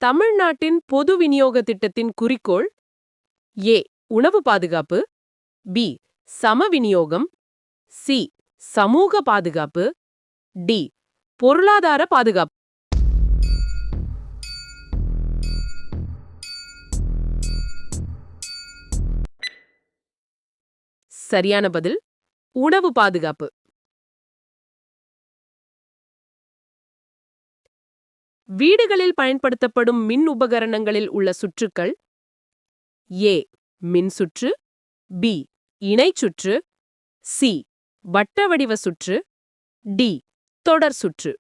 தமிழ்நாட்டின் பொது விநியோக திட்டத்தின் குறிக்கோள் ஏ. உணவு பாதுகாப்பு, பி. சம விநியோகம், சி. சமூக பாதுகாப்பு, டி. பொருளாதார பாதுகாப்பு. சரியான பதில் உணவு பாதுகாப்பு. வீடுகளில் பயன்படுத்தப்படும் மின் உபகரணங்களில் உள்ள சுற்றுக்கள் ஏ. மின்சுற்று, பி. இணைச்சுற்று, சி. வட்ட வடிவ சுற்று, டி. தொடர் சுற்று.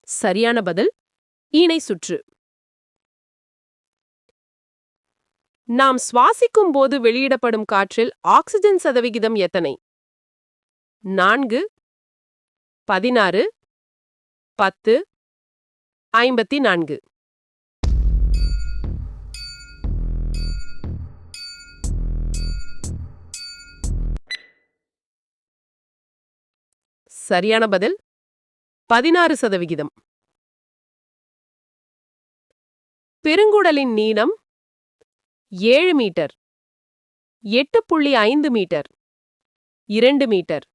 சரியான பதில் இணை சுற்று. நாம் சுவாசிக்கும் போது வெளியிடப்படும் காற்றில் ஆக்சிஜன் சதவிகிதம் எத்தனை? 4, 16, 10, 54. சரியான பதில் 16%. பெருங்குடலின் நீளம் 7 மீட்டர், 8.5 மீட்டர், 2 மீட்டர்,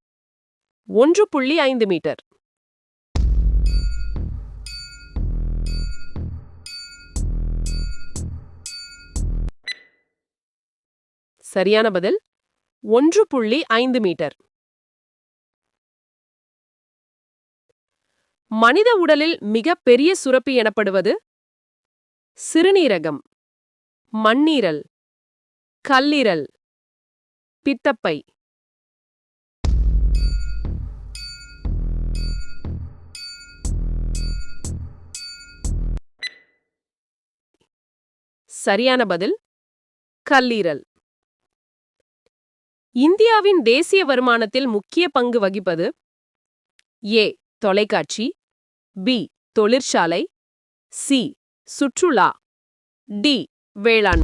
1.5 மீட்டர். சரியான பதில் 1.5 மீட்டர். மனித உடலில் மிக பெரிய சுரப்பி எனப்படுவது சிறுநீரகம், மண்ணீரல், கல்லீரல், பித்தப்பை. சரியான பதில் கல்லீரல். இந்தியாவின் தேசிய வருமானத்தில் முக்கிய பங்கு வகிப்பது ஏ. தொலைக்காட்சி, பி. தொழிற்சாலை, சி. சுற்றுலா, டி. வேளாண்.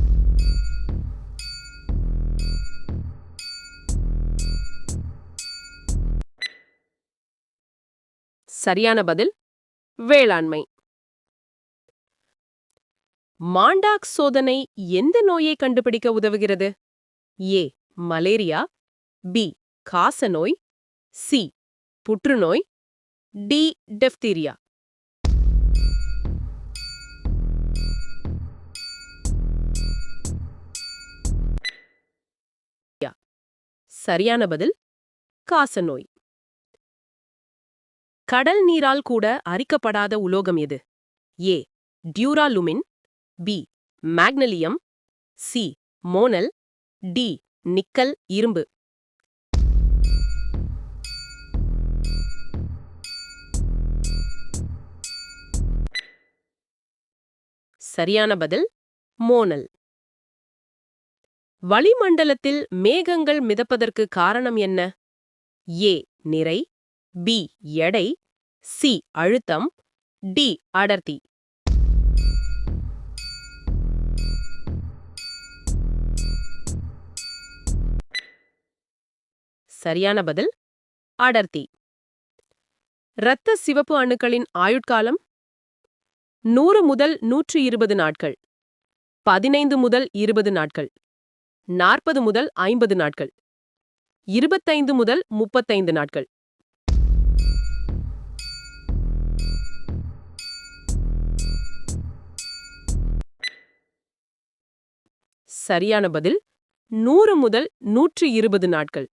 சரியான பதில் வேளாண்மை. மாண்டாக்ஸ் சோதனை எந்த நோயை கண்டுபிடிக்க உதவுகிறது? ஏ. Malaria, B. காசநோய், சி. புற்றுநோய், டி. டிப்தீரியா. சரியான பதில் காசநோய். கடல் நீரால் கூட அரிக்கப்படாத உலோகம் எது? A. Duralumin, B. Magnesium, C. Monel, D. Nickel இரும்பு. சரியான பதில் மோனல். வளிமண்டலத்தில் மேகங்கள் மிதப்பதற்கு காரணம் என்ன? ஏ. நிறை, பி. எடை, சி. அழுத்தம், டி. அடர்த்தி. சரியான பதில் அடர்த்தி. இரத்த சிவப்பு அணுக்களின் ஆயுட்காலம் 100 முதல் 120 நாட்கள், 15 முதல் 20 நாட்கள், 40 முதல் 50 நாட்கள், 25 முதல் 35 நாட்கள். சரியான பதில் 100 முதல் 120 நாட்கள்.